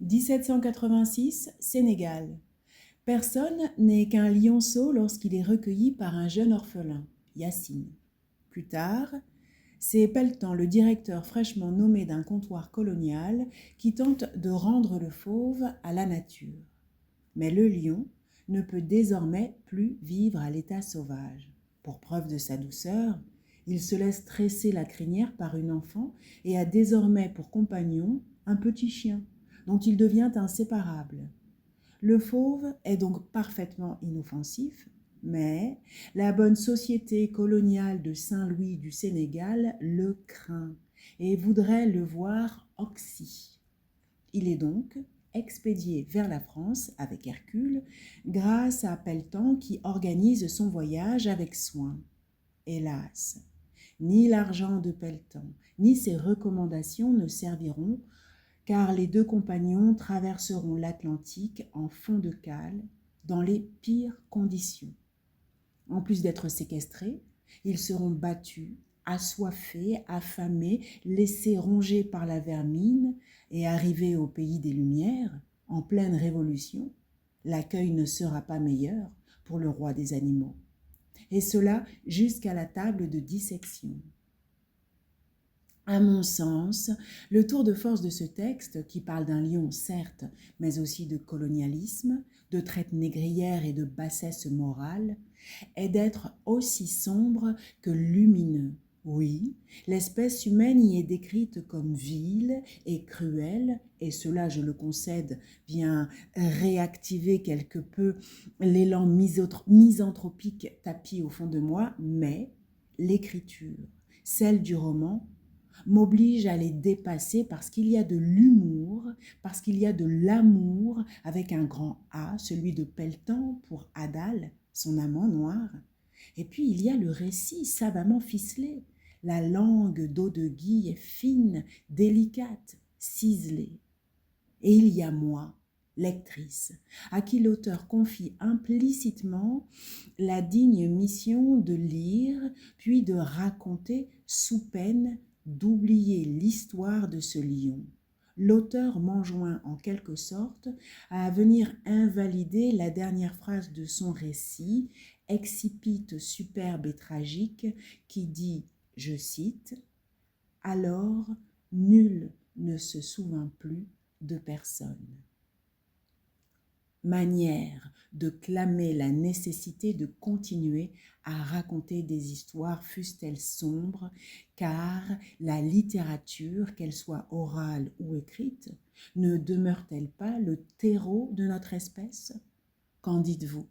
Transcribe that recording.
1786, Sénégal. Personne n'est qu'un lionceau lorsqu'il est recueilli par un jeune orphelin, Yacine. Plus tard, c'est Pelletan, le directeur fraîchement nommé d'un comptoir colonial, qui tente de rendre le fauve à la nature. Mais le lion ne peut désormais plus vivre à l'état sauvage. Pour preuve de sa douceur, il se laisse tresser la crinière par une enfant et a désormais pour compagnon un petit chien, dont il devient inséparable. Le fauve est donc parfaitement inoffensif, mais la bonne société coloniale de Saint-Louis du Sénégal le craint et voudrait le voir oxy. Il est donc expédié vers la France avec Hercule grâce à Pelletan qui organise son voyage avec soin. Hélas, ni l'argent de Pelletan, ni ses recommandations ne serviront car les deux compagnons traverseront l'Atlantique en fond de cale dans les pires conditions. En plus d'être séquestrés, ils seront battus, assoiffés, affamés, laissés ronger par la vermine et arrivés au pays des Lumières, en pleine révolution, l'accueil ne sera pas meilleur pour le roi des animaux. Et cela jusqu'à la table de dissection. À mon sens, le tour de force de ce texte, qui parle d'un lion certes, mais aussi de colonialisme, de traite négrière et de bassesse morale, est d'être aussi sombre que lumineux. Oui, l'espèce humaine y est décrite comme vile et cruelle, et cela, je le concède, vient réactiver quelque peu l'élan misanthropique tapi au fond de moi, mais l'écriture, celle du roman, m'oblige à les dépasser parce qu'il y a de l'humour, parce qu'il y a de l'amour avec un grand A, celui de Pelletan pour Adal, son amant noir. Et puis il y a le récit savamment ficelé. La langue d'Audeguy est fine, délicate, ciselée. Et il y a moi, lectrice, à qui l'auteur confie implicitement la digne mission de lire, puis de raconter sous peine d'oublier l'histoire de ce lion. L'auteur m'enjoint en quelque sorte à venir invalider la dernière phrase de son récit, excipit superbe et tragique, qui dit, je cite, « Alors, nul ne se souvint plus de personne. » Manière de clamer la nécessité de continuer à raconter des histoires, fussent-elles sombres, car la littérature, qu'elle soit orale ou écrite, ne demeure-t-elle pas le terreau de notre espèce ? Qu'en dites-vous ?